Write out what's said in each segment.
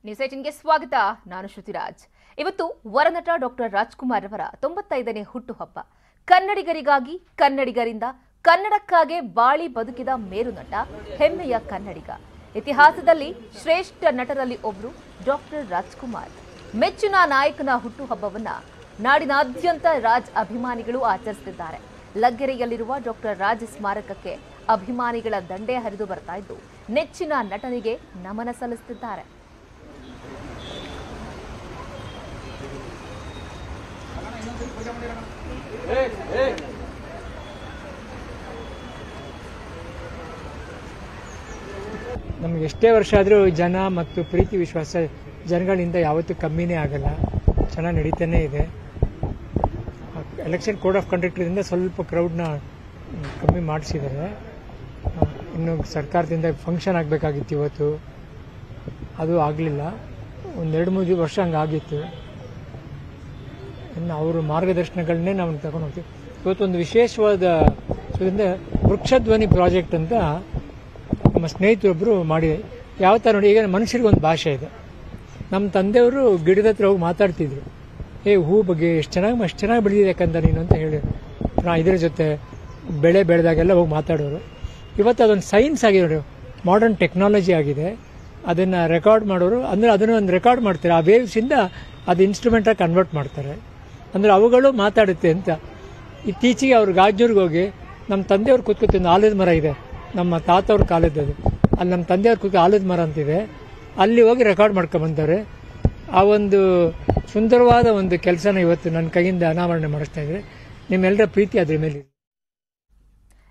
News 18ಗೆ ಸ್ವಾಗತ. ನಾನು ಶ್ರುತಿರಾಜ್. ಇವತ್ತು ವರನಟ ಡಾಕ್ಟರ್ ರಾಜ್ಕುಮಾರ್ ಅವರ 95ನೇ ಹುಟ್ಟುಹಬ್ಬ. ಕನ್ನಡಿಗರಿಗಾಗಿ, ಕನ್ನಡಿಗರಿಂದ, ಕನ್ನಡಕ್ಕಾಗಿ ಬಾಳಿ ಬದುಕಿದ ಮೇರುನಟ, ಹೆಮ್ಮೆಯ ಕನ್ನಡಿಗ. ಇತಿಹಾಸದಲ್ಲಿ ಶ್ರೇಷ್ಠ ನಟರಲ್ಲಿ ಒಬ್ಬರು ಡಾಕ್ಟರ್ ರಾಜ್ಕುಮಾರ್. ಮೆಚ್ಚಿನ ನಾಯಕನ ಹುಟ್ಟುಹಬ್ಬವನ್ನ ನಾಡಿನಾದ್ಯಂತ ರಾಜ್ ಅಭಿಮಾನಿಗಳು ಆಚರಿಸುತ್ತಿದ್ದಾರೆ. ಲಗ್ಗೆರೆಯಲ್ಲಿರುವ ಡಾಕ್ಟರ್ ರಾಜ್ ಸ್ಮಾರಕಕ್ಕೆ ಅಭಿಮಾನಿಗಳ ದಂಡೇ ಹರಿದು ಬರ್ತಾ ಇದ್ದು ನೆಚ್ಚಿನ ನಟನಿಗೆ ನಮನ ಸಲ್ಲಿಸುತ್ತಿದ್ದಾರೆ. ನಮಗೆ ಎಷ್ಟೇ ವರ್ಷ ಆದರೂ ಜನ ಮತ್ತು ಪ್ರೀತಿ ವಿಶ್ವಾಸ ಜನಗಳಿಂದ ಯಾವತ್ತೂ ಕಮ್ಮಿನೇ ಆಗಲ್ಲ, ಚೆನ್ನಾಗಿ ನಡೀತಾನೆ ಇದೆ. ಎಲೆಕ್ಷನ್ ಕೋಡ್ ಆಫ್ ಕಂಡಕ್ಟ್ರಿಂದ ಸ್ವಲ್ಪ ಕ್ರೌಡ್ನ ಕಮ್ಮಿ ಮಾಡಿಸಿದ್ದಾರೆ. ಇನ್ನು ಸರ್ಕಾರದಿಂದ ಫಂಕ್ಷನ್ ಆಗಬೇಕಾಗಿತ್ತು ಇವತ್ತು, ಅದು ಆಗಲಿಲ್ಲ. ಒಂದು 2-3 ವರ್ಷ ಹಂಗಾಗಿತ್ತು. ಇನ್ನು ಅವರ ಮಾರ್ಗದರ್ಶನಗಳನ್ನೇ ನಾವು ತಗೊಂಡು ಹೋಗ್ತೀವಿ. ಇವತ್ತೊಂದು ವಿಶೇಷವಾದ ವೃಕ್ಷಧ್ವನಿ ಪ್ರಾಜೆಕ್ಟ್ ಅಂತ ನಮ್ಮ ಸ್ನೇಹಿತರೊಬ್ಬರು ಮಾಡಿ, ಯಾವ ಥರ ನೋಡಿ, ಈಗ ಮನುಷ್ಯರಿಗೆ ಒಂದು ಭಾಷೆ ಇದೆ. ನಮ್ಮ ತಂದೆಯವರು ಗಿಡದ ಹತ್ರ ಹೋಗಿ ಮಾತಾಡ್ತಿದ್ರು, ಹೂ ಬಗ್ಗೆ ಎಷ್ಟು ಚೆನ್ನಾಗಿ ಬೆಳೆದಿದೆ ಯಾಕಂತ ನೀನು ಅಂತ ಹೇಳಿ, ಇದರ ಜೊತೆ ಬೆಳೆ ಬೆಳೆದಾಗೆಲ್ಲ ಹೋಗಿ ಮಾತಾಡೋರು. ಇವತ್ತು ಅದೊಂದು ಸೈನ್ಸ್ ಆಗಿದೆ, ಮಾಡರ್ನ್ ಟೆಕ್ನಾಲಜಿ ಆಗಿದೆ. ಅದನ್ನು ರೆಕಾರ್ಡ್ ಮಾಡೋರು ಅಂದರೆ ಅದನ್ನು ಒಂದು ರೆಕಾರ್ಡ್ ಮಾಡ್ತಾರೆ, ಆ ವೇವ್ಸಿಂದ ಅದು ಇನ್ಸ್ಟ್ರೂಮೆಂಟಾಗಿ ಕನ್ವರ್ಟ್ ಮಾಡ್ತಾರೆ. ಅಂದರೆ ಅವುಗಳು ಮಾತಾಡುತ್ತೆ ಅಂತ. ಇತ್ತೀಚೆಗೆ ಅವ್ರು ಗಾಜೂರ್ಗೆ ಹೋಗಿ, ನಮ್ಮ ತಂದೆಯವ್ರು ಕೂತ್ಕೊತಿದ್ದು ಆಲದ ಮರ ಇದೆ, ನಮ್ಮ ತಾತವ್ರ ಕಾಲದ್ದು, ಅಲ್ಲಿ ನಮ್ಮ ತಂದೆಯವ್ರು ಕೂತ್ಕೊ ಆಲದ ಮರ ಅಂತಿದೆ, ಅಲ್ಲಿ ಹೋಗಿ ರೆಕಾರ್ಡ್ ಮಾಡ್ಕೊಂಡ್ಬಂದವ್ರೆ. ಆ ಒಂದು ಸುಂದರವಾದ ಒಂದು ಕೆಲಸನ ಇವತ್ತು ನನ್ನ ಕೈಯಿಂದ ಅನಾವರಣೆ ಮಾಡಿಸ್ತಾ ಇದ್ದಾರೆ. ನಿಮ್ಮೆಲ್ಲರ ಪ್ರೀತಿ ಅದ್ರ ಮೇಲೆ.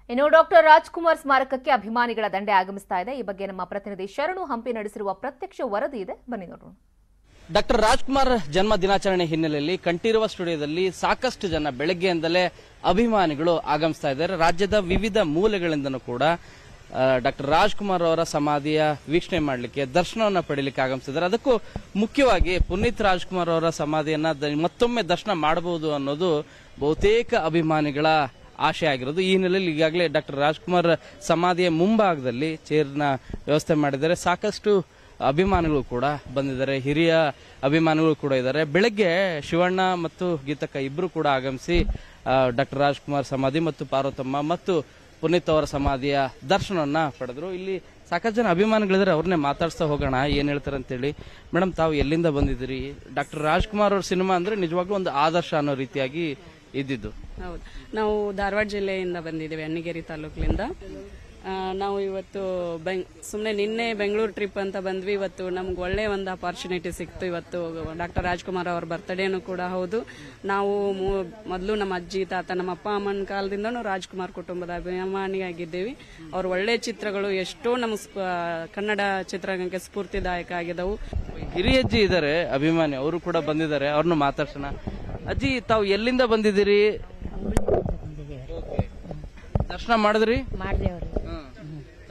ಇನ್ನು ಡಾಕ್ಟರ್ ರಾಜ್ಕುಮಾರ್ ಸ್ಮಾರಕಕ್ಕೆ ಅಭಿಮಾನಿಗಳ ದಂಡೆ ಆಗಮಿಸ್ತಾ ಇದೆ. ಈ ಬಗ್ಗೆ ನಮ್ಮ ಪ್ರತಿನಿಧಿ ಶರಣು ಹಂಪಿ ನಡೆಸಿರುವ ಪ್ರತ್ಯಕ್ಷ ವರದಿ ಇದೆ, ಬನ್ನಿ ನೋಡೋಣ. ಡಾಕ್ಟರ್ ರಾಜ್ಕುಮಾರ್ ಜನ್ಮ ದಿನಾಚರಣೆ ಹಿನ್ನೆಲೆಯಲ್ಲಿ ಕಂಠೀರವ ಸ್ಟುಡಿಯೋದಲ್ಲಿ ಸಾಕಷ್ಟು ಜನ ಬೆಳಗ್ಗೆಯಿಂದಲೇ ಅಭಿಮಾನಿಗಳು ಆಗಮಿಸ್ತಾ ಇದ್ದಾರೆ. ರಾಜ್ಯದ ವಿವಿಧ ಮೂಲೆಗಳಿಂದನೂ ಕೂಡ ಡಾಕ್ಟರ್ ರಾಜ್ಕುಮಾರ್ ಅವರ ಸಮಾಧಿಯ ವೀಕ್ಷಣೆ ಮಾಡಲಿಕ್ಕೆ, ದರ್ಶನವನ್ನು ಪಡೆಯಲಿಕ್ಕೆ ಆಗಮಿಸಿದ್ದಾರೆ. ಅದಕ್ಕೂ ಮುಖ್ಯವಾಗಿ ಪುನೀತ್ ರಾಜ್ಕುಮಾರ್ ಅವರ ಸಮಾಧಿಯನ್ನ ಮತ್ತೊಮ್ಮೆ ದರ್ಶನ ಮಾಡಬಹುದು ಅನ್ನೋದು ಬಹುತೇಕ ಅಭಿಮಾನಿಗಳ ಆಶೆ ಆಗಿರೋದು. ಈ ಹಿನ್ನೆಲೆಯಲ್ಲಿ ಈಗಾಗಲೇ ಡಾಕ್ಟರ್ ರಾಜ್ಕುಮಾರ್ ಸಮಾಧಿಯ ಮುಂಭಾಗದಲ್ಲಿ ಚೇರ್ನ ವ್ಯವಸ್ಥೆ ಮಾಡಿದ್ದಾರೆ. ಸಾಕಷ್ಟು ಅಭಿಮಾನಿಗಳು ಕೂಡ ಬಂದಿದ್ದಾರೆ, ಹಿರಿಯ ಅಭಿಮಾನಿಗಳು ಕೂಡ ಇದ್ದಾರೆ. ಬೆಳಗ್ಗೆ ಶಿವಣ್ಣ ಮತ್ತು ಗೀತಕ್ಕ ಇಬ್ರು ಕೂಡ ಆಗಮಿಸಿ ಡಾಕ್ಟರ್ ರಾಜ್ಕುಮಾರ್ ಸಮಾಧಿ ಮತ್ತು ಪಾರ್ವತಮ್ಮ ಮತ್ತು ಪುನೀತ್ ಅವರ ಸಮಾಧಿಯ ದರ್ಶನವನ್ನ ಪಡೆದ್ರು. ಇಲ್ಲಿ ಸಾಕಷ್ಟು ಜನ ಅಭಿಮಾನಿಗಳಿದ್ದಾರೆ, ಅವ್ರನ್ನೇ ಮಾತಾಡ್ಸ್ತಾ ಹೋಗೋಣ, ಏನ್ ಹೇಳ್ತಾರೆ ಅಂತೇಳಿ. ಮೇಡಮ್, ತಾವು ಎಲ್ಲಿಂದ ಬಂದಿದ್ದೀರಿ? ಡಾಕ್ಟರ್ ರಾಜ್ಕುಮಾರ್ ಅವ್ರ ಸಿನಿಮಾ ಅಂದ್ರೆ ನಿಜವಾಗ್ಲೂ ಒಂದು ಆದರ್ಶ ಅನ್ನೋ ರೀತಿಯಾಗಿ ಇದ್ದಿದ್ದು. ಹೌದು, ನಾವು ಧಾರವಾಡ ಜಿಲ್ಲೆಯಿಂದ ಬಂದಿದ್ದೇವೆ, ಅಣ್ಣಿಗೇರಿ ತಾಲೂಕಿನಿಂದ. ನಾವು ಇವತ್ತು ಸುಮ್ಮನೆ ನಿನ್ನೆ ಬೆಂಗಳೂರು ಟ್ರಿಪ್ ಅಂತ ಬಂದ್ವಿ. ಇವತ್ತು ನಮ್ಗೆ ಒಳ್ಳೆ ಒಂದು ಅಪಾರ್ಚುನಿಟಿ ಸಿಕ್ತು. ಇವತ್ತು ಡಾಕ್ಟರ್ ರಾಜ್ಕುಮಾರ್ ಅವ್ರ ಬರ್ತ್ಡೇನು ಕೂಡ ಹೌದು. ನಾವು ಮೊದಲು ನಮ್ಮ ಅಜ್ಜಿ ತಾತ, ನಮ್ಮ ಅಪ್ಪ ಅಮ್ಮನ ಕಾಲದಿಂದನೂ ರಾಜ್ಕುಮಾರ್ ಕುಟುಂಬದ ಅಭಿಮಾನಿಯಾಗಿದ್ದೇವೆ. ಅವ್ರ ಒಳ್ಳೆ ಚಿತ್ರಗಳು ಎಷ್ಟೋ ನಮ್ಮ ಕನ್ನಡ ಚಿತ್ರರಂಗಕ್ಕೆ ಸ್ಫೂರ್ತಿದಾಯಕ ಆಗಿದವು. ಹಿರಿಯಜ್ಜಿ ಇದ್ದಾರೆ ಅಭಿಮಾನಿ, ಅವರು ಕೂಡ ಬಂದಿದ್ದಾರೆ, ಅವ್ರನ್ನು ಮಾತಾಡ್ಸೋಣ. ಅಜ್ಜಿ, ತಾವು ಎಲ್ಲಿಂದ ಬಂದಿದ್ದೀರಿ? ದರ್ಶನ ಮಾಡಿದ್ರಿ? ಮಾಡಿದೇವ್ರಿ.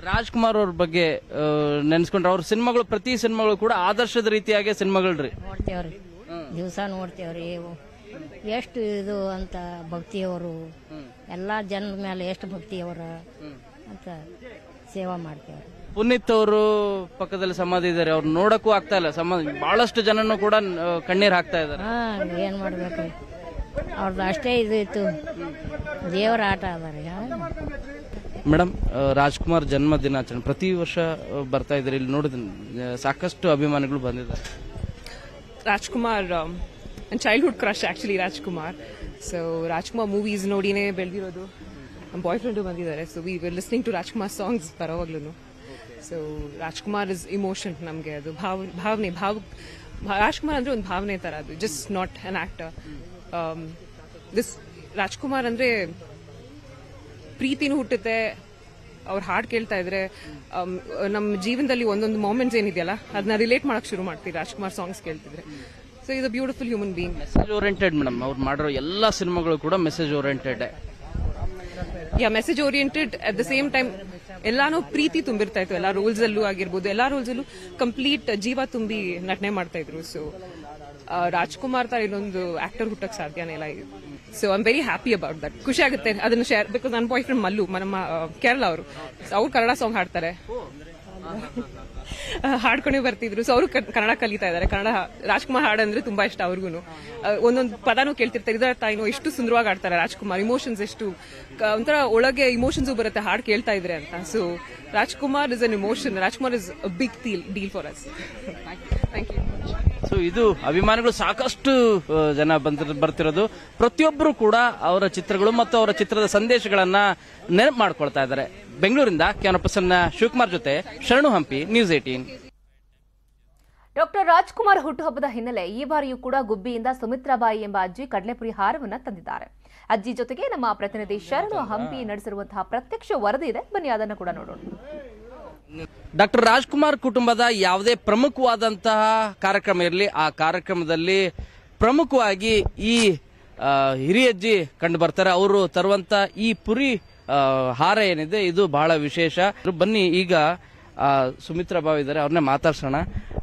ರಾಜ್ಕುಮಾರ್ ಅವ್ರ ಬಗ್ಗೆ ನೆನ್ಸ್ಕೊಂಡ್ರೆ ಅವ್ರ ಸಿನಿಮಾಗಳು, ಪ್ರತಿ ಸಿನಿಮಾಗಳು ಕೂಡ ಆದರ್ಶದ ರೀತಿಯಾಗಿ ಸಿನಿಮಾಗಳ್ರಿ. ನೋಡ್ತೇವ್ರಿ, ದಿವಸ ನೋಡ್ತೇವ್ರಿ. ಎಷ್ಟು ಇದು ಅಂತ ಭಕ್ತಿಯವರು, ಎಲ್ಲಾ ಜನದ ಮೇಲೆ ಎಷ್ಟು ಭಕ್ತಿಯವರ ಅಂತ ಸೇವಾ ಮಾಡ್ತೇವ್ರಿ. ಪುನೀತ್ ಅವರು ಪಕ್ಕದಲ್ಲಿ ಸಮಾಧಿ ಇದ್ದಾರೆ, ಅವ್ರು ನೋಡಕ್ಕೂ ಆಗ್ತಾ ಇಲ್ಲ. ಸಮಾಧಿ ಬಹಳಷ್ಟು ಜನನು ಕೂಡ ಕಣ್ಣೀರ್ ಹಾಕ್ತಾ ಇದ್ದಾರೆ. ಏನ್ ಮಾಡ್ಬೇಕ್ರಿ, ಅವ್ರದ್ದು ಅಷ್ಟೇ ಇದು ಇತ್ತು, ದೇವರ ಆಟ ಅದಾರ. ಮೇಡಮ್, ರಾಜ್ಕುಮಾರ್ ಜನ್ಮ ದಿನಾಚರಣೆ ಪ್ರತಿ ವರ್ಷ ಬರ್ತಾ ಇದ್ದಾರೆ, ಇಲ್ಲಿ ನೋಡಿದ ಸಾಕಷ್ಟು ಅಭಿಮಾನಿಗಳು ಬಂದಿದ್ದಾರೆ. ರಾಜ್ಕುಮಾರ್ ನನ್ನ childhood crush actually Rajkumar. So Rajkumar movies ನೋಡಿನೇ ಬೆಳೆದಿರೋದು. ನಮ್ಮ ಬಾಯ್ ಫ್ರೆಂಡು ಬಂದಿದ್ದಾರೆ. So we were listening to Rajkumar songs ಬರೋವಾಗ್ಲೂ. ಸೊ ರಾಜ್ಕುಮಾರ್ ಇಸ್ ಇಮೋಷನ್, ನಮಗೆ ಅದು ಭಾವನೆ. ರಾಜ್ಕುಮಾರ್ ಅಂದ್ರೆ ಒಂದು ಭಾವನೆ ತರ, ಅದು just not an actor. This Rajkumar ಅಂದ್ರೆ ಪ್ರೀತಿನೂ ಹುಟ್ಟುತ್ತೆ. ಅವ್ರ ಹಾಡ್ ಕೇಳ್ತಾ ಇದ್ರೆ ನಮ್ಮ ಜೀವನದಲ್ಲಿ ಒಂದೊಂದು ಮೊಮೆಂಟ್ಸ್ ಏನಿದೆಯಲ್ಲ ಅದನ್ನ ರಿಲೇಟ್ ಮಾಡಕ್ ಶುರು ಮಾಡ್ತೀವಿ ರಾಜ್ಕುಮಾರ್ ಸಾಂಗ್ಸ್ ಕೇಳ್ತಿದ್ರೆ. ಸೊ ಇದು beautiful human being. Message oriented madam, ಅವ್ರು ಮಾಡಿರೋ ಎಲ್ಲಾ ಸಿನಿಮಾಗಳು ಕೂಡ message oriented. Message oriented at the same time ಎಲ್ಲಾನು ಪ್ರೀತಿ ತುಂಬಿರ್ತಾ ಇತ್ತು. ಎಲ್ಲಾ ರೋಲ್ಸ್ ಅಲ್ಲೂ ಆಗಿರ್ಬೋದು, ಎಲ್ಲಾ ರೋಲ್ಸ್ ಅಲ್ಲೂ ಕಂಪ್ಲೀಟ್ ಜೀವ ತುಂಬಿ ನಟನೆ ಮಾಡ್ತಾ ಇದ್ರು. ಸೊ ರಾಜ್ಕುಮಾರ್ ತರ ಇನ್ನೊಂದು ಆಕ್ಟರ್ ಹುಟ್ಟಕ್ ಸಾಧ್ಯನೇ ಇಲ್ಲ. So I am very happy about that. ಖುಷಿ ಆಗುತ್ತೆ ಅದನ್ನು ಶೇರ್, ಬಿಕಾಸ್ ನನ್ನ ಬಾಯ್ ಫ್ರೆಂಡ್ ಮಲ್ಲು, ನಮ್ಮ ಕೇರಳ ಅವರು ಕನ್ನಡ ಸಾಂಗ್ ಹಾಡ್ತಾರೆ. ಹಾಡ್ಕೊಂಡೇ ಬರ್ತಿದ್ರು. ಸೊ ಅವರು ಕನ್ನಡ ಕಲಿತಾ ಇದ್ದಾರೆ. ಕನ್ನಡ ರಾಜ್ಕುಮಾರ್ ಹಾಡಂದ್ರೆ ತುಂಬಾ ಇಷ್ಟ ಅವ್ರಿಗೂ. ಒಂದೊಂದು ಪದಾನು ಕೇಳ್ತಿರ್ತಾರೆ, ಇದರ ತಾಯಿನೋ ಎಷ್ಟು ಸುಂದರವಾಗಿ ಆಡ್ತಾರೆ ರಾಜ್ಕುಮಾರ್. ಇಮೋಷನ್ಸ್ ಎಷ್ಟು ಒಂಥರ ಒಳಗೆ ಇಮೋಷನ್ಸ್ ಬರುತ್ತೆ ಹಾಡ್ ಕೇಳ್ತಾ ಇದ್ರೆ ಅಂತ. So Rajkumar is an emotion. Rajkumar is a big deal for us. Thank you. So ಇದು ಅಭಿಮಾನಿಗಳು ಸಾಕಷ್ಟು ಜನ ಬರ್ತಿರೋದು. ಪ್ರತಿಯೊಬ್ಬರು ಕೂಡ ಅವರ ಚಿತ್ರಗಳು ಮತ್ತು ಅವರ ಚಿತ್ರದ ಸಂದೇಶಗಳನ್ನ ನೆನಪು ಮಾಡ್ಕೊಳ್ತಾ ಇದ್ದಾರೆ. ಬೆಂಗಳೂರಿಂದ ಕ್ಯಾಮರಾ ಪರ್ಸನ್ ಶಿವಕುಮಾರ್ ಜೊತೆ ಶರಣು ಹಂಪಿ, ನ್ಯೂಸ್ 18. ಡಾಕ್ಟರ್ ರಾಜ್ಕುಮಾರ್ ಹುಟ್ಟುಹಬ್ಬದ ಹಿನ್ನೆಲೆ ಈ ಬಾರಿಯೂ ಕೂಡ ಗುಬ್ಬಿಯಿಂದ ಸುಮಿತ್ರಾಬಾಯಿ ಎಂಬ ಅಜ್ಜಿ ಕಡಲೆಪುರಿ ಹಾರವನ್ನ ತಂದಿದ್ದಾರೆ. ಅಜ್ಜಿ ಜೊತೆಗೆ ನಮ್ಮ ಪ್ರತಿನಿಧಿ ಶರಣು ಹಂಪಿ ನಡೆಸಿರುವಂತಹ ಪ್ರತ್ಯಕ್ಷ ವರದಿ ಇದೆ, ಬನ್ನಿ ಅದನ್ನು ಕೂಡ ನೋಡೋಣ. ಡಾಕ್ಟರ್ ರಾಜ್ಕುಮಾರ್ ಕುಟುಂಬದ ಯಾವುದೇ ಪ್ರಮುಖವಾದಂತಹ ಕಾರ್ಯಕ್ರಮ ಇರಲಿ, ಆ ಕಾರ್ಯಕ್ರಮದಲ್ಲಿ ಪ್ರಮುಖವಾಗಿ ಈ ಹಿರಿಯಜ್ಜಿ ಕಂಡು ಬರ್ತಾರೆ. ಅವರು ತರುವಂತ ಈ ಪುರಿ ಹಾರ ಏನಿದೆ ಇದು ಬಹಳ ವಿಶೇಷ. ಬನ್ನಿ ಈಗ ಸುಮಿತ್ರಾ ಬಾವಿ ಇದ್ದಾರೆ, ಅವ್ರನ್ನೇ ಮಾತಾಡ್ಸೋಣ.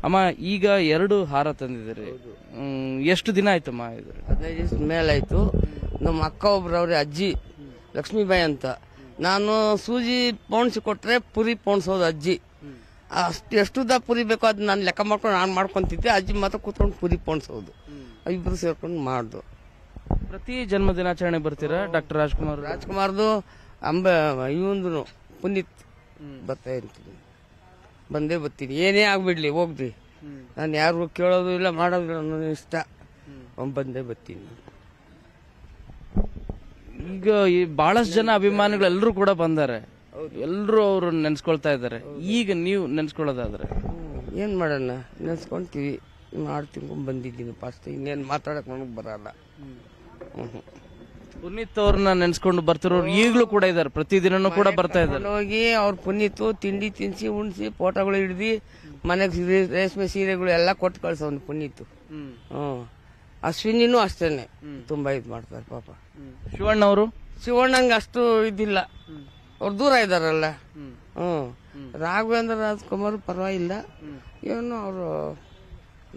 ಅಮ್ಮ, ಈಗ 2 ಹಾರ ತಂದಿದ್ದೀರಿ, ಎಷ್ಟು ದಿನ ಆಯ್ತಮ್ಮ? 15 ದಿವಸ ಮೇಲಾಯ್ತು. ನಮ್ಮ ಅಕ್ಕ ಒಬ್ರವ್ರೆ ಅಜ್ಜಿ ಲಕ್ಷ್ಮೀಬಾಯಿ ಅಂತ. ನಾನು ಸೂಜಿ ಪೋಣಿಸಿ ಕೊಟ್ರೆ ಪುರಿ ಪೋಣಿಸೋದು ಅಜ್ಜಿ. ಎಷ್ಟುದ ಪುರಿ ಬೇಕೋ ಅದು ನಾನು ಲೆಕ್ಕ ಮಾಡ್ಕೊಂಡು ನಾನು ಮಾಡ್ಕೊಂತಿದ್ದೆ. ಅಜ್ಜಿ ಮಾತ್ರ ಕೂತ್ಕೊಂಡು ಪುರಿ ಪೋಣಿಸೋದು. ಇಬ್ರು ಸೇರ್ಕೊಂಡು ಮಾಡ್ದು. ಪ್ರತಿ ಜನ್ಮ ದಿನಾಚರಣೆ ಬರ್ತೀರಾ ಡಾಕ್ಟರ್ ರಾಜ್ಕುಮಾರ್? ರಾಜ್ಕುಮಾರ್ದು ಇವಂದು ಪುನೀತ್ ಬರ್ತಾ ಇರ್ತೀನಿ, ಬಂದೇ ಬರ್ತೀನಿ. ಏನೇ ಆಗ್ಬಿಡ್ಲಿ ಹೋಗ್ರಿ, ನಾನು ಯಾರು ಕೇಳೋದು ಇಲ್ಲ ಮಾಡೋದು ಇಲ್ಲ, ನನ್ನ ಇಷ್ಟ. ಬಂದೇ ಬರ್ತೀನಿ. ಈಗ ಈ ಬಹಳಷ್ಟು ಜನ ಅಭಿಮಾನಿಗಳು ಎಲ್ಲರೂ ಕೂಡ ಬಂದಾರೆ, ಎಲ್ಲರೂ ಅವರು ನೆನ್ಸ್ಕೊಳ್ತಾ ಇದ್ದಾರೆ. ಈಗ ನೀವು ನೆನ್ಸ್ಕೊಳ್ಳೋದಾದ್ರೆ ಏನ್ ಮಾಡೋಣ, ನೆನ್ಸ್ಕೊಂತೀವಿ, ಮಾಡ್ತೀನಿ. ಬಂದಿದ್ದೀನಿ ಫಸ್ಟ್, ಇನ್ನೇನು ಮಾತಾಡಕ್ ನನಗೆ ಬರಲ್ಲ. ಪುನೀತ್ ಅವ್ರನ್ನ ನೆನ್ಸ್ಕೊಂಡು ಬರ್ತಿರೋರು ಈಗಲೂ ಕೂಡ ಇದಾರೆ, ಪ್ರತಿದಿನನೂ ಕೂಡ ಬರ್ತಾ ಇದ್ದಾರೆ. ಹೋಗಿ ಅವ್ರ ಪುನೀತು ತಿಂಡಿ ತಿನ್ಸಿ ಉಣ್ಸಿ ಫೋಟೋಗಳು ಹಿಡ್ದು ಮನೆಗೆ ರೇಷ್ಮೆ ಸೀರೆಗಳು ಎಲ್ಲ ಕೊಟ್ಟು ಕಳ್ಸವ್ನು ಪುನೀತು. ಅಶ್ವಿನಿನೂ ಅಷ್ಟೇನೆ ತುಂಬಾ ಇದು ಮಾಡ್ತಾರೆ ಪಾಪ. ಶಿವಣ್ಣ ಅವರು? ಶಿವಣ್ಣಂಗೆ ಅಷ್ಟು ಇದಿಲ್ಲ, ಅವ್ರು ದೂರ ಇದಾರಲ್ಲ. ರಾಘವೇಂದ್ರ ರಾಜ್ಕುಮಾರ್ ಪರವಾಗಿಲ್ಲ, ಏನು ಅವರು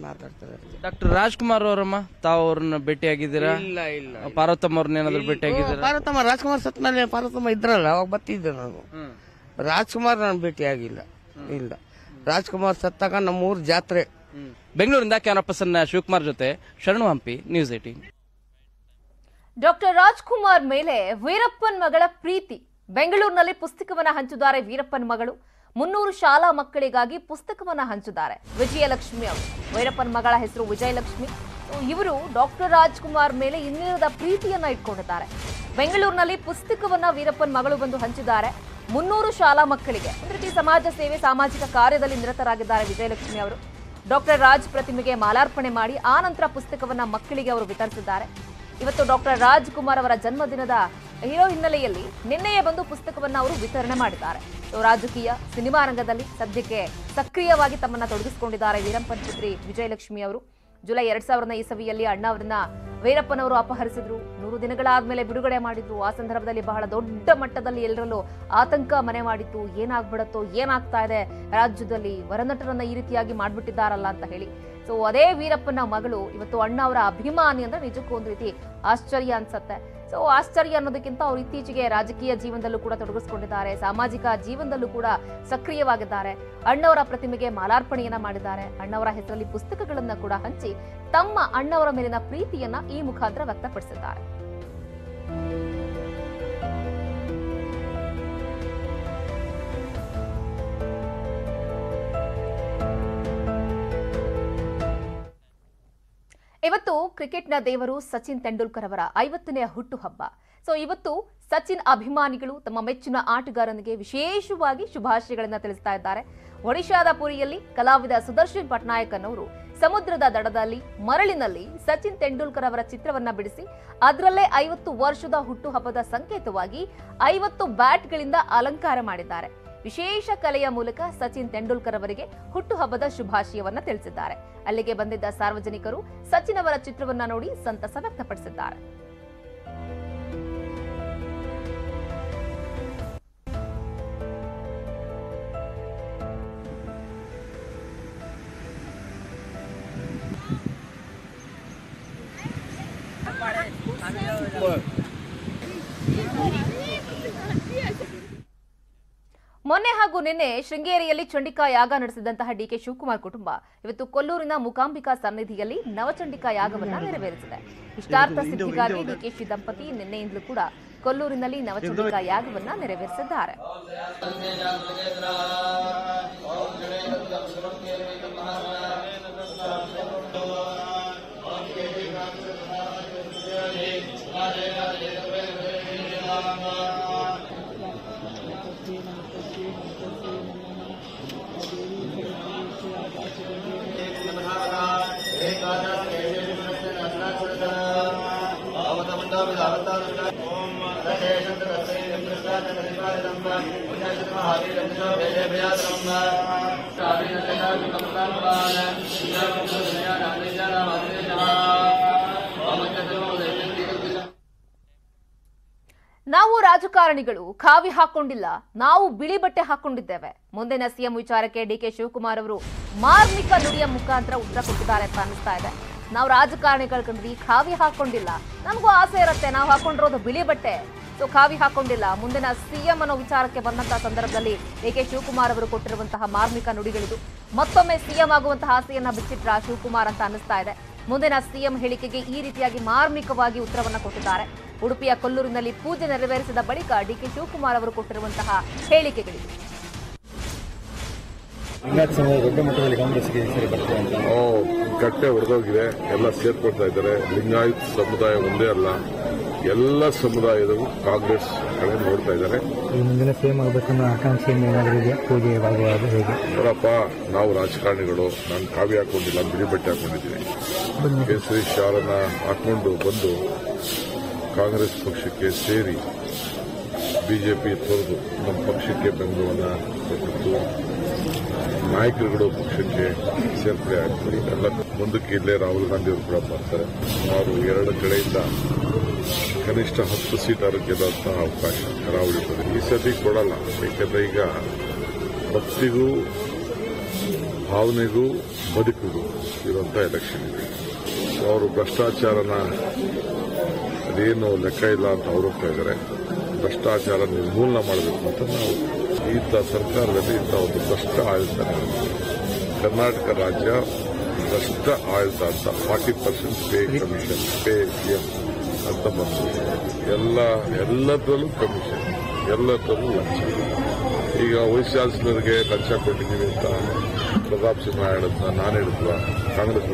ಮಾತಾಡ್ತಾರೆ. ಡಾಕ್ಟರ್ ರಾಜ್ಕುಮಾರ್ ಅವರಮ್ಮ, ತಾವು ಅವ್ರನ್ನ ಭೇಟಿ ಆಗಿದ್ದೀರಾ? ಇಲ್ಲ ಇಲ್ಲ. ಪಾರ್ವತಮ್ಮ ಅವ್ರನ್ನ ಏನಾದ್ರು ಭೇಟಿ ಆಗಿದ್ದೀರಾ? ಪಾರ್ವತಮ್ಮ, ರಾಜ್ಕುಮಾರ್ ಸತ್ ಮೇಲೆ ಪಾರ್ವತಮ್ಮ ಇದ್ರಲ್ಲ, ಅವಾಗ ಬರ್ತಿದ್ದೆ ನಾನು. ರಾಜ್ಕುಮಾರ್ ನಾನು ಭೇಟಿ ಆಗಿಲ್ಲ. ಇಲ್ಲ, ರಾಜ್ಕುಮಾರ್ ಸತ್ತಾಗ ನಮ್ಮೂರ್ ಜಾತ್ರೆ. ಬೆಂಗಳೂರಿಂದ ಕ್ಯಾಮರಾ ಪರ್ಸನ್ ಶಿವಕುಮಾರ್ ಜೊತೆ ಶರಣು ಹಂಪಿ, ನ್ಯೂಸ್ 18. ಡಾಕ್ಟರ್ ರಾಜ್ಕುಮಾರ್ ಮೇಲೆ ವೀರಪ್ಪನ್ ಮಗಳ ಪ್ರೀತಿ. ಬೆಂಗಳೂರಿನಲ್ಲಿ ಪುಸ್ತಕವನ್ನ ಹಂಚಿದ್ದಾರೆ ವೀರಪ್ಪನ್ ಮಗಳು. 300 ಶಾಲಾ ಮಕ್ಕಳಿಗಾಗಿ ಪುಸ್ತಕವನ್ನ ಹಂಚಿದ್ದಾರೆ ವಿಜಯಲಕ್ಷ್ಮಿ ಅವರು. ವೀರಪ್ಪನ್ ಮಗಳ ಹೆಸರು ವಿಜಯಲಕ್ಷ್ಮಿ. ಇವರು ಡಾಕ್ಟರ್ ರಾಜ್ಕುಮಾರ್ ಮೇಲೆ ಇನ್ನಿರದ ಪ್ರೀತಿಯನ್ನ ಇಟ್ಕೊಂಡಿದ್ದಾರೆ. ಬೆಂಗಳೂರಿನಲ್ಲಿ ಪುಸ್ತಕವನ್ನ ವೀರಪ್ಪನ್ ಮಗಳು ಬಂದು ಹಂಚಿದ್ದಾರೆ 300 ಶಾಲಾ ಮಕ್ಕಳಿಗೆ. ಒಂದು ರೀತಿ ಸಮಾಜ ಸೇವೆ, ಸಾಮಾಜಿಕ ಕಾರ್ಯದಲ್ಲಿ ನಿರತರಾಗಿದ್ದಾರೆ ವಿಜಯಲಕ್ಷ್ಮಿ ಅವರು. ಡಾಕ್ಟರ್ ರಾಜ್ ಪ್ರತಿಮೆಗೆ ಮಾಲಾರ್ಪಣೆ ಮಾಡಿ ಆ ನಂತರ ಪುಸ್ತಕವನ್ನ ಮಕ್ಕಳಿಗೆ ಅವರು ವಿತರಿಸಿದ್ದಾರೆ. ಇವತ್ತು ಡಾಕ್ಟರ್ ರಾಜ್ಕುಮಾರ್ ಅವರ ಜನ್ಮದಿನದ ಹಿನ್ನೆಲೆಯಲ್ಲಿ ನಿನ್ನೆಯೇ ಬಂದು ಪುಸ್ತಕವನ್ನ ಅವರು ವಿತರಣೆ ಮಾಡಿದ್ದಾರೆ. ರಾಜಕೀಯ, ಸಿನಿಮಾ ರಂಗದಲ್ಲಿ ಸದ್ಯಕ್ಕೆ ಸಕ್ರಿಯವಾಗಿ ತಮ್ಮನ್ನ ತೊಡಗಿಸಿಕೊಂಡಿದ್ದಾರೆ ವೀರಪ್ಪನ್ ಪುತ್ರಿ ವಿಜಯಲಕ್ಷ್ಮಿ ಅವರು. ಜುಲೈ 2000ನೇ ಇಸವಿಯಲ್ಲಿ ಅಣ್ಣ ಅವರನ್ನ ವೀರಪ್ಪನವರು ಅಪಹರಿಸಿದ್ರು. 100 ದಿನಗಳಾದ್ಮೇಲೆ ಬಿಡುಗಡೆ ಮಾಡಿದ್ರು. ಆ ಸಂದರ್ಭದಲ್ಲಿ ಬಹಳ ದೊಡ್ಡ ಮಟ್ಟದಲ್ಲಿ ಎಲ್ಲರಲ್ಲೂ ಆತಂಕ ಮನೆ ಮಾಡಿತ್ತು. ಏನಾಗ್ಬಿಡತ್ತೋ, ಏನಾಗ್ತಾ ಇದೆ ರಾಜ್ಯದಲ್ಲಿ, ವರನಟರನ್ನ ಈ ರೀತಿಯಾಗಿ ಮಾಡ್ಬಿಟ್ಟಿದ್ದಾರಲ್ಲ ಅಂತ ಹೇಳಿ. ಸೊ ಅದೇ ವೀರಪ್ಪನ ಮಗಳು ಇವತ್ತು ಅಣ್ಣ ಅವರ ಅಭಿಮಾನಿ ಅಂದ್ರೆ ನಿಜಕ್ಕೂ ಒಂದು ರೀತಿ ಆಶ್ಚರ್ಯ ಅನ್ಸತ್ತೆ. ಸೊ ಆಶ್ಚರ್ಯ ಅನ್ನೋದಕ್ಕಿಂತ ಅವರು ಇತ್ತೀಚೆಗೆ ರಾಜಕೀಯ ಜೀವನದಲ್ಲೂ ಕೂಡ ತೊಡಗಿಸಿಕೊಂಡಿದ್ದಾರೆ, ಸಾಮಾಜಿಕ ಜೀವನದಲ್ಲೂ ಕೂಡ ಸಕ್ರಿಯವಾಗಿದ್ದಾರೆ. ಅಣ್ಣವರ ಪ್ರತಿಮೆಗೆ ಮಾಲಾರ್ಪಣೆಯನ್ನ ಮಾಡಿದ್ದಾರೆ. ಅಣ್ಣವರ ಹೆಸರಲ್ಲಿ ಪುಸ್ತಕಗಳನ್ನ ಕೂಡ ಹಂಚಿ ತಮ್ಮ ಅಣ್ಣವರ ಮೇಲಿನ ಪ್ರೀತಿಯನ್ನ ಈ ಮುಖಾಂತರ ವ್ಯಕ್ತಪಡಿಸಿದ್ದಾರೆ. ಇವತ್ತು ಕ್ರಿಕೆಟ್ನ ದೇವರು ಸಚಿನ್ ತೆಂಡೂಲ್ಕರ್ ಅವರ 50ನೇ ಹುಟ್ಟುಹಬ್ಬ. ಸೊ ಇವತ್ತು ಸಚಿನ್ ಅಭಿಮಾನಿಗಳು ತಮ್ಮ ಮೆಚ್ಚಿನ ಆಟಗಾರನಿಗೆ ವಿಶೇಷವಾಗಿ ಶುಭಾಶಯಗಳನ್ನು ತಿಳಿಸ್ತಾ ಇದ್ದಾರೆ. ಒಡಿಶಾದ ಪುರಿಯಲ್ಲಿ ಕಲಾವಿದ ಸುದರ್ಶನ್ ಪಟ್ನಾಯಕ್ ಅನ್ನೋರು ಸಮುದ್ರದ ದಡದಲ್ಲಿ ಮರಳಿನಲ್ಲಿ ಸಚಿನ್ ತೆಂಡೂಲ್ಕರ್ ಅವರ ಚಿತ್ರವನ್ನ ಬಿಡಿಸಿ ಅದರಲ್ಲೇ 50 ವರ್ಷದ ಹುಟ್ಟುಹಬ್ಬದ ಸಂಕೇತವಾಗಿ 50 ಬ್ಯಾಟ್ಗಳಿಂದ ಅಲಂಕಾರ ಮಾಡಿದ್ದಾರೆ. ವಿಶೇಷ ಕಲೆಯ ಮೂಲಕ ಸಚಿನ್ ತೆಂಡೂಲ್ಕರ್ ಅವರಿಗೆ ಹುಟ್ಟುಹಬ್ಬದ ಶುಭಾಶಯವನ್ನ ತಿಳಿಸಿದ್ದಾರೆ. ಅಲ್ಲಿಗೆ ಬಂದಿದ್ದ ಸಾರ್ವಜನಿಕರು ಸಚಿನ್ ಅವರ ಚಿತ್ರವನ್ನ ನೋಡಿ ಸಂತಸ ವ್ಯಕ್ತಪಡಿಸಿದ್ದಾರೆ. ಮೊನ್ನೆ ಹಾಗೂ ನಿನ್ನೆ ಶೃಂಗೇರಿಯಲ್ಲಿ ಚಂಡಿಕಾ ಯಾಗ ನಡೆಸಿದಂತಹ ಡಿಕೆ ಶಿವಕುಮಾರ್ ಕುಟುಂಬ ಇವತ್ತು ಕೊಲ್ಲೂರಿನ ಮೂಕಾಂಬಿಕಾ ಸನ್ನಿಧಿಯಲ್ಲಿ ನವಚಂಡಿಕಾ ಯಾಗವನ್ನ ನೆರವೇರಿಸಿದೆ. ಇಷ್ಟಾರ್ಥ ಸಿದ್ಧಿಗಾಗಿ ಡಿಕೆಶಿ ದಂಪತಿ ನಿನ್ನೆಯಿಂದಲೂ ಕೂಡ ಕೊಲ್ಲೂರಿನಲ್ಲಿ ನವಚಂಡಿಕಾ ಯಾಗವನ್ನ ನೆರವೇರಿಸಿದ್ದಾರೆ. ನಾವು ರಾಜಕಾರಣಿಗಳು ಖಾವಿ ಹಾಕೊಂಡಿಲ್ಲ, ನಾವು ಬಿಳಿ ಬಟ್ಟೆ ಹಾಕೊಂಡಿದ್ದೇವೆ. ಮುಂದಿನ ಸಿಎಂ ವಿಚಾರಕ್ಕೆ ಡಿಕೆ ಶಿವಕುಮಾರ್ ಅವರು ಮಾರ್ಮಿಕ ನುಡಿಯ ಮುಖಾಂತರ ಉತ್ತರ ಕೊಟ್ಟಿದ್ದಾರೆ ಅಂತ ಅನಿಸ್ತಾ ಇದೆ. ನಾವು ರಾಜಕಾರಣಿಗಳ ಕಂಡ್ರಿ ಖಾವಿ ಹಾಕೊಂಡಿಲ್ಲ, ನಮಗೂ ಆಸೆ ಇರುತ್ತೆ, ನಾವು ಹಾಕೊಂಡಿರೋದು ಬಿಳಿ ಬಟ್ಟೆ, ಸೊ ಖಾವಿ ಹಾಕೊಂಡಿಲ್ಲ. ಮುಂದಿನ ಸಿಎಂ ಅನ್ನೋ ವಿಚಾರಕ್ಕೆ ಬಂದಂತಹ ಸಂದರ್ಭದಲ್ಲಿ ಡಿಕೆ ಶಿವಕುಮಾರ್ ಅವರು ಕೊಟ್ಟಿರುವಂತಹ ಮಾರ್ಮಿಕ ನುಡಿಗಳಿದು. ಮತ್ತೊಮ್ಮೆ ಸಿಎಂ ಆಗುವಂತಹ ಆಸೆಯನ್ನ ಬಿಚ್ಚಿಟ್ರ ಶಿವಕುಮಾರ್ ಅಂತ ಅನಿಸ್ತಾ ಇದೆ. ಮುಂದಿನ ಸಿಎಂ ಹೇಳಿಕೆಗೆ ಈ ರೀತಿಯಾಗಿ ಮಾರ್ಮಿಕವಾಗಿ ಉತ್ತರವನ್ನ ಕೊಟ್ಟಿದ್ದಾರೆ. ಉಡುಪಿಯ ಕೊಲ್ಲೂರಿನಲ್ಲಿ ಪೂಜೆ ನೆರವೇರಿಸಿದ ಬಳಿಕ ಡಿಕೆ ಶಿವಕುಮಾರ್ ಅವರು ಕೊಟ್ಟಿರುವಂತಹ ಹೇಳಿಕೆಗಳಿವೆ. ದೊಡ್ಡ ಮಟ್ಟದಲ್ಲಿ ಕಾಂಗ್ರೆಸ್ಗೆ ಕಟ್ಟೆ ಹೊಡೆದೋಗಿದೆ, ಎಲ್ಲ ಸೇರ್ಕೊಳ್ತಾ ಇದ್ದಾರೆ. ಲಿಂಗಾಯತ್ ಸಮುದಾಯ ಒಂದೇ ಅಲ್ಲ, ಎಲ್ಲ ಸಮುದಾಯದವರು ಕಾಂಗ್ರೆಸ್ ಕಡೆ ನೋಡ್ತಾ ಇದ್ದಾರೆ. ಮುಂದಿನ ಸಿಎಂ ಆಗಬೇಕನ್ನೋ ಆಕಾಂಕ್ಷೆ ಏನಾದರೂ ಇದೆಯಾ? ಪೂಜೆ ಭಾಗವಾದ ಹೇಗೆ? ನೋಡಪ್ಪ, ನಾವು ರಾಜಕಾರಣಿಗಳು, ನಾನು ಕಾವಿ ಹಾಕೊಂಡಿಲ್ಲ, ಬಿಳಿ ಬಟ್ಟೆ ಹಾಕೊಂಡಿದ್ದೀನಿ. ಕೇಸರಿ ಶಾಲನ್ನ ಹಾಕೊಂಡು ಬಂದು ಕಾಂಗ್ರೆಸ್ ಪಕ್ಷಕ್ಕೆ ಸೇರಿ ಬಿಜೆಪಿ ತೊರೆದು ನಮ್ಮ ಪಕ್ಷಕ್ಕೆ ಬೆಂಬಲವನ್ನು ಕೊಟ್ಟಿದ್ದು, ನಾಯಕರುಗಳು ಪಕ್ಷಕ್ಕೆ ಸೇರ್ಪಡೆ ಆಗ್ತಾರೆ. ಎಲ್ಲ ಮುಂದಕ್ಕೆ ಇಲ್ಲೇ ರಾಹುಲ್ ಗಾಂಧಿ ಅವರು ಕೂಡ ಬರ್ತಾರೆ. ಸುಮಾರು 2 ಕಡೆಯಿಂದ ಕನಿಷ್ಠ 10 ಸೀಟ್ ಗೆಲ್ಲುವಂತಹ ಅವಕಾಶ ಕರಾವಳಿ ಈ ಸತಿ ಕೊಡಲ್ಲ. ಏಕೆಂದರೆ ಈಗ ಭಕ್ತಿಗೂ ಭಾವನೆಗೂ ಬದುಕಿಗೂ ಇರುವಂತಹ ಎಲೆಕ್ಷನ್ ಇದೆ. ಅವರು ಭ್ರಷ್ಟಾಚಾರನ ಅದೇನು ಲೆಕ್ಕ ಇಲ್ಲ ಅಂತ ಅವರು ಹೋಗ್ತಾ ಇದ್ದಾರೆ. ಭ್ರಷ್ಟಾಚಾರ ನಿರ್ಮೂಲನೆ ಮಾಡಬೇಕು ಅಂತ ನಾವು ಇಂಥ ಸರ್ಕಾರದಲ್ಲಿ ಇಂಥ ಒಂದು ಭ್ರಷ್ಟ ಆಡಳಿತ ಕರ್ನಾಟಕ ರಾಜ್ಯ ಭ್ರಷ್ಟ ಆಡಳಿತ ಅಂತ 40% ಪೇ ಕಮಿಷನ್, ಪೇ ಸಿಎಂ ಅಂತ ಬಂತು. ಎಲ್ಲದರಲ್ಲೂ ಕಮಿಷನ್, ಎಲ್ಲದರಲ್ಲೂ ಲಂಚ. ಈಗ ವೈಸ್ ಚಾನ್ಸಲರ್ಗೆ ಲಂಚ ಕೊಟ್ಟಿದ್ದೀವಿ ಅಂತ ಪ್ರತಾಪ್ ಸಿಂಹ ಹೇಳಿದ್ನ, ನಾನು ಹೇಳಿದ್ವ? Congress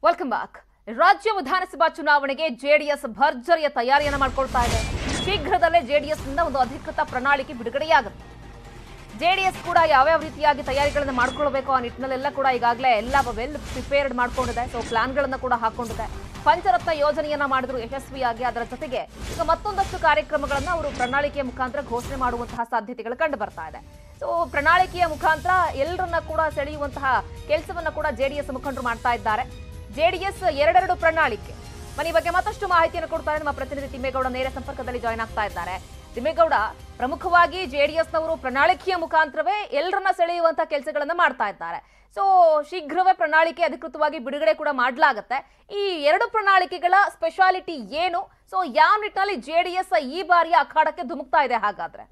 welcome back. ರಾಜ್ಯ ವಿಧಾನಸಭಾ ಚುನಾವಣೆಗೆ ಜೆಡಿಎಸ್ ಭರ್ಜರಿಯ ತಯಾರಿಯನ್ನ ಮಾಡಿಕೊಳ್ತಾ ಇದೆ. ಶೀಘ್ರದಲ್ಲೇ ಜೆಡಿಎಸ್ನಿಂದ ಒಂದು ಅಧಿಕೃತ ಪ್ರಣಾಳಿಕೆ ಬಿಡುಗಡೆಯಾಗುತ್ತೆ. ಜೆಡಿಎಸ್ ಕೂಡ ಯಾವ್ಯಾವ ರೀತಿಯಾಗಿ ತಯಾರಿಗಳನ್ನು ಮಾಡ್ಕೊಳ್ಬೇಕು ಆ ನಿಟ್ಟಿನಲ್ಲೆಲ್ಲ ಕೂಡ ಈಗಾಗಲೇ ಎಲ್ಲ ವೆಲ್ ಪ್ರಿಪೇರ್ಡ್ ಮಾಡ್ಕೊಂಡಿದೆ. ಸೊ ಪ್ಲಾನ್ಗಳನ್ನು ಕೂಡ ಹಾಕೊಂಡಿದೆ. ಪಂಚರತ್ನ ಯೋಜನೆಯನ್ನ ಮಾಡಿದ್ರು ಯಶಸ್ವಿಯಾಗಿ. ಅದರ ಜೊತೆಗೆ ಈಗ ಮತ್ತೊಂದಷ್ಟು ಕಾರ್ಯಕ್ರಮಗಳನ್ನು ಅವರು ಪ್ರಣಾಳಿಕೆಯ ಮುಖಾಂತರ ಘೋಷಣೆ ಮಾಡುವಂತಹ ಸಾಧ್ಯತೆಗಳು ಕಂಡು ಬರ್ತಾ ಇದೆ. ಸೊ ಪ್ರಣಾಳಿಕೆಯ ಮುಖಾಂತರ ಎಲ್ಲರನ್ನ ಕೂಡ ಸೆಳೆಯುವಂತಹ ಕೆಲಸವನ್ನ ಕೂಡ ಜೆಡಿಎಸ್ ಮುಖಂಡರು ಮಾಡ್ತಾ ಇದ್ದಾರೆ. ಜೆಡಿಎಸ್ 2 ಪ್ರಣಾಳಿಕೆ. ಈ ಬಗ್ಗೆ ಮತ್ತಷ್ಟು ಮಾಹಿತಿಯನ್ನು ಕೊಡ್ತಾರೆ ನಮ್ಮ ಪ್ರತಿನಿಧಿ ತಿಮ್ಮೇಗೌಡ ನೇರ ಸಂಪರ್ಕದಲ್ಲಿ ಜಾಯ್ನ್ ಆಗ್ತಾ ಇದ್ದಾರೆ. ತಿಮ್ಮೇಗೌಡ, ಪ್ರಮುಖವಾಗಿ ಜೆಡಿಎಸ್ನವರು ಪ್ರಣಾಳಿಕೆಯ ಮುಖಾಂತರವೇ ಎಲ್ಲರನ್ನ ಸೆಳೆಯುವಂತಹ ಕೆಲಸಗಳನ್ನ ಮಾಡ್ತಾ ಇದ್ದಾರೆ. ಸೊ ಶೀಘ್ರವೇ ಪ್ರಣಾಳಿಕೆ ಅಧಿಕೃತವಾಗಿ ಬಿಡುಗಡೆ ಕೂಡ ಮಾಡಲಾಗುತ್ತೆ. ಈ 2 ಪ್ರಣಾಳಿಕೆಗಳ ಸ್ಪೆಷಾಲಿಟಿ ಏನು? ಸೊ ಯಾವ ನಿಟ್ಟಿನಲ್ಲಿ ಜೆಡಿಎಸ್ ಈ ಬಾರಿಯ ಅಖಾಡಕ್ಕೆ ಧುಮುಕ್ತಾ ಇದೆ ಹಾಗಾದ್ರೆ?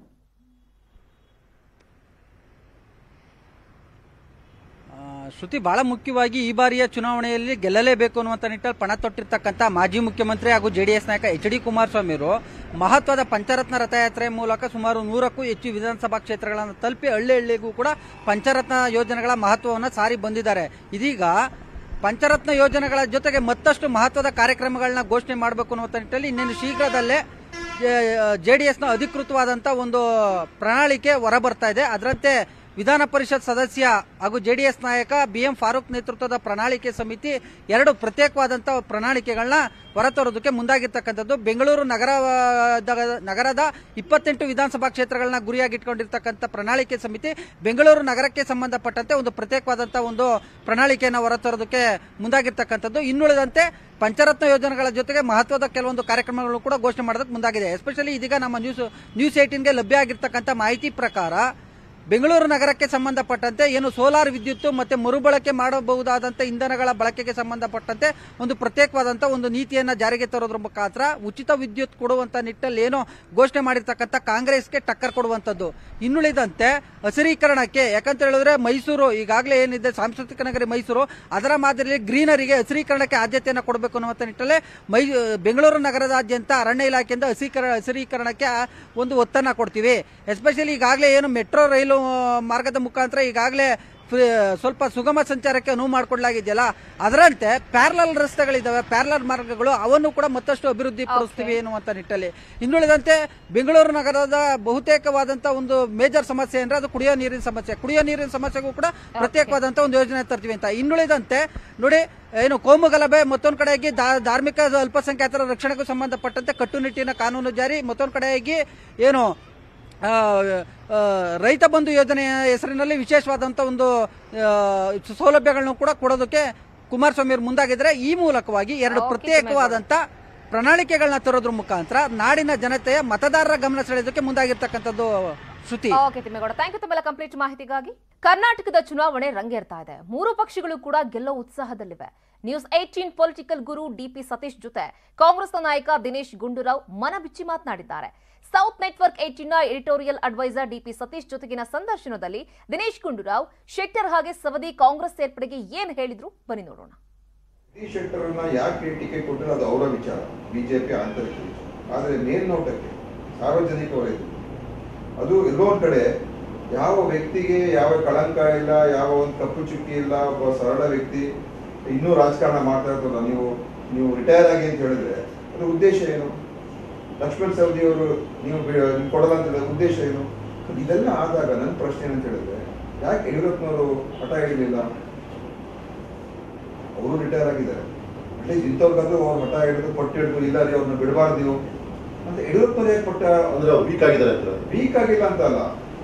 ಶ್ರುತಿ, ಬಹಳ ಮುಖ್ಯವಾಗಿ ಈ ಬಾರಿಯ ಚುನಾವಣೆಯಲ್ಲಿ ಗೆಲ್ಲಲೇಬೇಕು ಅನ್ನುವಂಥ ನಿಟ್ಟಲ್ಲಿ ಪಣ ತೊಟ್ಟಿರ್ತಕ್ಕಂಥ ಮಾಜಿ ಮುಖ್ಯಮಂತ್ರಿ ಹಾಗೂ ಜೆಡಿಎಸ್ ನಾಯಕ ಎಚ್.ಡಿ. ಕುಮಾರಸ್ವಾಮಿ ಅವರು ಮಹತ್ವದ ಪಂಚರತ್ನ ರಥಯಾತ್ರೆ ಮೂಲಕ ಸುಮಾರು 100ಕ್ಕೂ ಹೆಚ್ಚು ವಿಧಾನಸಭಾ ಕ್ಷೇತ್ರಗಳನ್ನು ತಲುಪಿ ಹಳ್ಳಿಗೂ ಕೂಡ ಪಂಚರತ್ನ ಯೋಜನೆಗಳ ಮಹತ್ವವನ್ನು ಸಾರಿ ಬಂದಿದ್ದಾರೆ. ಇದೀಗ ಪಂಚರತ್ನ ಯೋಜನೆಗಳ ಜೊತೆಗೆ ಮತ್ತಷ್ಟು ಮಹತ್ವದ ಕಾರ್ಯಕ್ರಮಗಳನ್ನ ಘೋಷಣೆ ಮಾಡಬೇಕು ಅನ್ನುವಂಥ ನಿಟ್ಟಲ್ಲಿ ಇನ್ನೇನು ಶೀಘ್ರದಲ್ಲೇ ಜೆಡಿಎಸ್ನ ಅಧಿಕೃತವಾದಂಥ ಒಂದು ಪ್ರಣಾಳಿಕೆ ಹೊರಬರ್ತಾ ಇದೆ. ಅದರಂತೆ ವಿಧಾನ ಪರಿಷತ್ ಸದಸ್ಯ ಹಾಗೂ ಜೆಡಿಎಸ್ ನಾಯಕ BM ಫಾರೂಕ್ ನೇತೃತ್ವದ ಪ್ರಣಾಳಿಕೆ ಸಮಿತಿ 2 ಪ್ರತ್ಯೇಕವಾದಂತಹ ಪ್ರಣಾಳಿಕೆಗಳನ್ನ ಹೊರತರೋದಕ್ಕೆ ಮುಂದಾಗಿರ್ತಕ್ಕಂಥದ್ದು. ಬೆಂಗಳೂರು ನಗರದ 28 ವಿಧಾನಸಭಾ ಕ್ಷೇತ್ರಗಳನ್ನ ಗುರಿಯಾಗಿಟ್ಕೊಂಡಿರ್ತಕ್ಕಂಥ ಪ್ರಣಾಳಿಕೆ ಸಮಿತಿ ಬೆಂಗಳೂರು ನಗರಕ್ಕೆ ಸಂಬಂಧಪಟ್ಟಂತೆ ಒಂದು ಪ್ರತ್ಯೇಕವಾದಂತಹ ಒಂದು ಪ್ರಣಾಳಿಕೆಯನ್ನು ಹೊರತರೋದಕ್ಕೆ ಮುಂದಾಗಿರ್ತಕ್ಕಂಥದ್ದು. ಇನ್ನುಳಿದಂತೆ ಪಂಚರತ್ನ ಯೋಜನೆಗಳ ಜೊತೆಗೆ ಮಹತ್ವದ ಕೆಲವೊಂದು ಕಾರ್ಯಕ್ರಮಗಳನ್ನು ಕೂಡ ಘೋಷಣೆ ಮಾಡೋದಕ್ಕೆ ಮುಂದಾಗಿದೆ. ಎಸ್ಪೆಷಲಿ ಇದೀಗ ನಮ್ಮ ನ್ಯೂಸ್ 18ಗೆ ಲಭ್ಯ ಆಗಿರ್ತಕ್ಕಂಥ ಮಾಹಿತಿ ಪ್ರಕಾರ ಬೆಂಗಳೂರು ನಗರಕ್ಕೆ ಸಂಬಂಧಪಟ್ಟಂತೆ ಏನು ಸೋಲಾರ್ ವಿದ್ಯುತ್ ಮತ್ತೆ ಮರುಬಳಕೆ ಮಾಡಬಹುದಾದಂತ ಇಂಧನಗಳ ಬಳಕೆಗೆ ಸಂಬಂಧಪಟ್ಟಂತೆ ಒಂದು ಪ್ರತ್ಯೇಕವಾದಂತ ಒಂದು ನೀತಿಯನ್ನ ಜಾರಿಗೆ ತರೋದ್ರ ಮುಖಾಂತರ ಉಚಿತ ವಿದ್ಯುತ್ ಕೊಡುವಂತ ನಿಟ್ಟಲ್ಲಿ ಏನೋ ಘೋಷಣೆ ಮಾಡಿರ್ತಕ್ಕಂಥ ಕಾಂಗ್ರೆಸ್ಗೆ ಟಕ್ಕರ್ ಕೊಡುವಂತದ್ದು. ಇನ್ನುಳಿದಂತೆ ಹಸಿರೀಕರಣಕ್ಕೆ, ಯಾಕಂತ ಹೇಳಿದ್ರೆ ಮೈಸೂರು ಈಗಾಗಲೇ ಏನಿದೆ ಸಾಂಸ್ಕೃತಿಕ ನಗರಿ ಮೈಸೂರು, ಅದರ ಮಾದರಿಯಲ್ಲಿ ಗ್ರೀನರಿಗೆ ಹಸಿರೀಕರಣಕ್ಕೆ ಆದ್ಯತೆಯನ್ನು ಕೊಡಬೇಕು ಅನ್ನುವಂಥ ನಿಟ್ಟಲ್ಲಿ ಬೆಂಗಳೂರು ನಗರದಾದ್ಯಂತ ಅರಣ್ಯ ಇಲಾಖೆಯಿಂದ ಹಸಿರೀಕರಣಕ್ಕೆ ಒಂದು ಒತ್ತನ್ನು ಕೊಡ್ತೀವಿ. ಎಸ್ಪೆಷಲಿ ಈಗಾಗಲೇ ಏನು ಮೆಟ್ರೋ ರೈಲು ಮಾರ್ಗದ ಮುಖಾಂತರ ಈಗಾಗಲೇ ಸ್ವಲ್ಪ ಸುಗಮ ಸಂಚಾರಕ್ಕೆ ಅನುವು ಮಾಡಿಕೊಡ್ಲಾಗಿದೆಯಲ್ಲ, ಅದರಂತೆ ಪ್ಯಾರಲಲ್ ರಸ್ತೆಗಳಿದ್ದಾವೆ, ಪ್ಯಾರಲಲ್ ಮಾರ್ಗಗಳು, ಅವನ್ನು ಕೂಡ ಮತ್ತಷ್ಟು ಅಭಿವೃದ್ಧಿ ಪಡಿಸ್ತೀವಿ ಎನ್ನುವಂತ ನಿಟ್ಟಲ್ಲಿ. ಇನ್ನುಳಿದಂತೆ ಬೆಂಗಳೂರು ನಗರದ ಬಹುತೇಕವಾದಂತಹ ಒಂದು ಮೇಜರ್ ಸಮಸ್ಯೆ ಅಂದ್ರೆ ಅದು ಕುಡಿಯೋ ನೀರಿನ ಸಮಸ್ಯೆ. ಕುಡಿಯೋ ನೀರಿನ ಸಮಸ್ಯೆಗೂ ಕೂಡ ಪ್ರತ್ಯೇಕವಾದಂತಹ ಒಂದು ಯೋಜನೆ ತರ್ತೀವಿ ಅಂತ. ಇನ್ನುಳಿದಂತೆ ನೋಡಿ, ಏನು ಕೋಮು ಗಲಭೆ, ಮತ್ತೊಂದು ಕಡೆಯಾಗಿ ಧಾರ್ಮಿಕ ಅಲ್ಪಸಂಖ್ಯಾತರ ರಕ್ಷಣೆಗೂ ಸಂಬಂಧಪಟ್ಟಂತೆ ಕಟ್ಟುನಿಟ್ಟಿನ ಕಾನೂನು ಜಾರಿ, ಮತ್ತೊಂದು ಕಡೆಯಾಗಿ ಏನು ರೈತ ಬಂಧು ಯೋಜನೆಯ ಹೆಸರಿನಲ್ಲಿ ವಿಶೇಷವಾದಂತಹ ಒಂದು ಸೌಲಭ್ಯಗಳನ್ನು ಕೂಡ ಕೊಡೋದಕ್ಕೆ ಕುಮಾರಸ್ವಾಮಿ ಅವರು ಮುಂದಾಗಿದ್ದಾರೆ. ಈ ಮೂಲಕವಾಗಿ ಎರಡು ಪ್ರತ್ಯೇಕವಾದಂತ ಪ್ರಣಾಳಿಕೆಗಳನ್ನ ತರೋದ್ರ ಮುಖಾಂತರ ನಾಡಿನ ಜನತೆಯ ಮತದಾರರ ಗಮನ ಸೆಳೆಯೋದಕ್ಕೆ ಮುಂದಾಗಿರ್ತಕ್ಕಂಥದ್ದು. Shruti, okay Thimmegowda, thank you ತಮ್ಮೆಲ್ಲ ಕಂಪ್ಲೀಟ್ ಮಾಹಿತಿಗಾಗಿ. ಕರ್ನಾಟಕದ ಚುನಾವಣೆ ರಂಗೇರ್ತಾ ಇದೆ. ಮೂರು ಪಕ್ಷಗಳು ಕೂಡ ಗೆಲ್ಲೋ ಉತ್ಸಾಹದಲ್ಲಿವೆ. ನ್ಯೂಸ್ 18 ಪೊಲಿಟಿಕಲ್ ಗುರು ಡಿಪಿ ಸತೀಶ್ ಜೊತೆ ಕಾಂಗ್ರೆಸ್ನ ನಾಯಕ ದಿನೇಶ್ ಗುಂಡೂರಾವ್ ಮನಬಿಚ್ಚಿ ಮಾತನಾಡಿದ್ದಾರೆ. ಸೌತ್ ನೆಟ್ವರ್ಕ್ 18ನ ಎಡಿಟೋರಿಯಲ್ ಅಡ್ವೈಸರ್ ಡಿಪಿ ಸತೀಶ್ ಜೊತೆಗಿನ ಸಂದರ್ಶನದಲ್ಲಿ ದಿನೇಶ್ ಗುಂಡೂರಾವ್ ಶೆಟ್ಟರ್ ಹಾಗೆ ಸವದಿ ಕಾಂಗ್ರೆಸ್ ಸೇರ್ಪಡೆಗೆ ಏನ್ ಹೇಳಿದ್ರು ಬನ್ನಿ ನೋಡೋಣ. ಜಗದೀಶ್ ಶೆಟ್ಟರ್ನ ಯಾಕೆ ಟಿಕೆಟ್ ಕೊಟ್ಟರೆ ಅದು ಅವರ ವಿಚಾರ, ಬಿಜೆಪಿ ಆಂತರಿಕ ವಿಚಾರ. ಆದರೆ ಮೇಲ್ನೋಟಕ್ಕೆ ಸಾರ್ವಜನಿಕ ವಲಯದಲ್ಲಿ ಅದು ಎಲ್ಲೋ ಒಂದ್ ಕಡೆ ಯಾವ ವ್ಯಕ್ತಿಗೆ ಯಾವ ಕಳಂಕ ಇಲ್ಲ, ಯಾವ ಒಂದು ಕಪ್ಪು ಚುಕ್ಕಿ ಇಲ್ಲ, ಒಬ್ಬ ಸರಳ ವ್ಯಕ್ತಿ ಇನ್ನೂ ರಾಜಕಾರಣ ಮಾಡ್ತಾ ಇರ್ತಲ್ಲ, ನೀವು ರಿಟೈರ್ ಆಗಿ ಅಂತ ಹೇಳಿದ್ರೆ ಅದು ಉದ್ದೇಶ ಏನು? ಲಕ್ಷ್ಮಣ್ ಸವದಿ ಅವರು ನೀವು ಕೊಡಲ್ಲ ಅಂತ ಉದ್ದೇಶ ಏನು? ಇದೆಲ್ಲ ಆದಾಗ ನನ್ನ ಪ್ರಶ್ನೆ ಏನಂತ ಹೇಳಿದ್ರೆ, ಯಾಕೆ ಯಡಿಯೂರಪ್ಪನವರು ಹಠ ಹಿಡಿಲಿಲ್ಲ? ಅವರು ರಿಟೈರ್ ಆಗಿದ್ದಾರೆ, ಅಟ್ಲೀಸ್ಟ್ ಇಂಥವ್ರಿಗಾದ್ರೂ ಅವ್ರು ಹಠ ಹಿಡಿದು ಪಟ್ಟು ಹಿಡಿದು ಇಲ್ಲ ರೀ ಅವ್ರನ್ನ ಬಿಡಬಾರ್ದು ನೀವು ಅಂತ ಯಡಿಯೂರಪ್ಪನವ್ರು ಯಾಕೆ ಪಟ್ಟ ಅಂದ್ರೆ ವೀಕ್ ಆಗಿದ್ದಾರೆ? ವೀಕ್ ಆಗಿಲ್ಲ ಅಂತ ಅಲ್ಲ,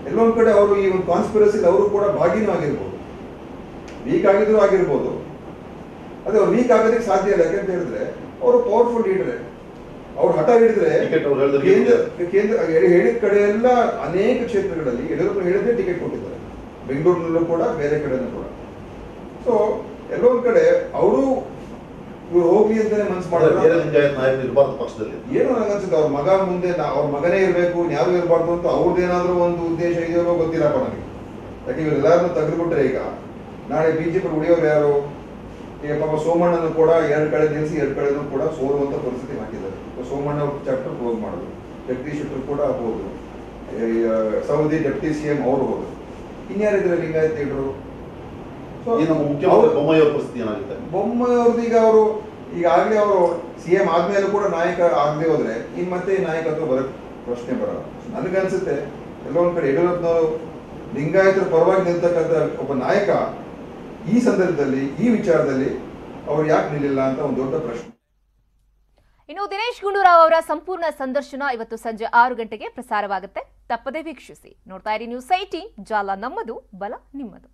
ಎಲ್ಲೊಂದ್ ಕಡೆ ಅವರು ಈ ಒಂದು ಕಾನ್ಸ್ಪಿರಸಿ ಅವರು ಕೂಡ ಭಾಗಿನೂ ಆಗಿರ್ಬೋದು, ವೀಕ್ ಆಗಿರ್ಬೋದು. ಅದೇ ಅವ್ರು ವೀಕ್ ಆಗೋದಕ್ಕೆ ಸಾಧ್ಯ ಇಲ್ಲ. ಯಾಕಂತ ಹೇಳಿದ್ರೆ ಅವರು ಪವರ್ಫುಲ್ ಲೀಡರ್. ಅವ್ರು ಹಠ ಹಿಡಿದ್ರೆ ಕೇಂದ್ರ ಹೇಳಿದ ಕಡೆ ಎಲ್ಲ ಅನೇಕ ಕ್ಷೇತ್ರಗಳಲ್ಲಿ ಯಡಿಯೂರಪ್ಪ ಹೇಳಿದ್ರೆ ಟಿಕೆಟ್ ಕೊಟ್ಟಿದ್ದಾರೆ, ಬೆಂಗಳೂರಿನಲ್ಲೂ ಕೂಡ ಬೇರೆ ಕಡೆನೂ ಕೂಡ. ಸೊ ಎಲ್ಲೋ ಒಂದ್ ಕಡೆ ಅವರು ಇವ್ರು ಹೋಗ್ಲಿ ಅಂತಾನೆ ಮನ್ಸು ಮಾಡಿದ್ರೆ ಏನೋ ನಂಗನ್ಸುತ್ತೆ, ಅವ್ರ ಮಗ ಮುಂದೆ ಅವ್ರ ಮಗನೇ ಇರ್ಬೇಕು, ಯಾರು ಇರಬಾರ್ದು ಅಂತ ಅವ್ರದ್ದೇನಾದ್ರೂ ಒಂದು ಉದ್ದೇಶ ಇದೆಯೋ ಗೊತ್ತಿಲ್ಲಪ್ಪ ನನಗೆ. ಯಾಕೆ ಇವರೆಲ್ಲಾರನ್ನೂ ತೆಗೆದುಬಿಟ್ರೆ ಈಗ ನಾಳೆ ಬಿಜೆಪಿ ಉಳಿಯೋರು ಯಾರು? ಈಗ ಪಾಪ ಸೋಮಣ್ಣನು ಕೂಡ 2 ಕಡೆ ನಿಲ್ಲಿಸಿ 2 ಕಡೆನೂ ಕೂಡ ಸೋಲುವಂತ ಪರಿಸ್ಥಿತಿ ಹಾಕಿದ್ದಾರೆ. ಸೋಮಣ್ಣ ಚಾಪ್ಟರ್ ಕ್ಲೋಸ್ ಮಾಡೋದು, ಜಗದೀಶ್ ಶೆಟ್ಟರ್ ಕೂಡ ಹೋದ್ರು, ಸೌದಿ ಡೆಪ್ಟಿ ಸಿಎಂ ಅವರು ಹೋದ್ರು, ಇನ್ಯಾರಿದ್ರೆ ಲಿಂಗಾಯತ್ ಲೀಡರು. ಬೊಮ್ಮಾಯಿಯವ್ರದ್ದು ಈಗ ಅವರು ಈಗಾಗಲೇ ಅವರು ಸಿಎಂ ಆದ್ಮೇಲೆ ಕೂಡ ನಾಯಕ ಆಗದೆ ಹೋದ್ರೆ ಇನ್ ಮತ್ತೆ ನಾಯಕತ್ವ ಬರಕ್ ಪ್ರಶ್ನೆ ಬರಲ್ಲ. ನನಗನ್ಸುತ್ತೆ ಎಲ್ಲೋ ಒಂದ್ ಕಡೆ ಯಡಿಯೂರಪ್ಪನವರು ಲಿಂಗಾಯತರ ಪರವಾಗಿ ನಿಲ್ತಕ್ಕಂಥ ಒಬ್ಬ ನಾಯಕ ಈ ಸಂದರ್ಭದಲ್ಲಿ ಈ ವಿಚಾರದಲ್ಲಿ ಅವ್ರು ಯಾಕೆ ನಿಲ್ಲಿಲ್ಲ ಅಂತ ಒಂದು ದೊಡ್ಡ ಪ್ರಶ್ನೆ. ಇನ್ನು ದಿನೇಶ್ ಗುಂಡೂರಾವ್ ಅವರ ಸಂಪೂರ್ಣ ಸಂದರ್ಶನ ಇವತ್ತು ಸಂಜೆ 6 ಗಂಟೆಗೆ ಪ್ರಸಾರವಾಗುತ್ತೆ. ತಪ್ಪದೇ ವೀಕ್ಷಿಸಿ. ನೋಡ್ತಾ ಇರಿ ನ್ಯೂಸ್ 18, ಜಾಲ ನಮ್ಮದು, ಬಲ ನಿಮ್ಮದು.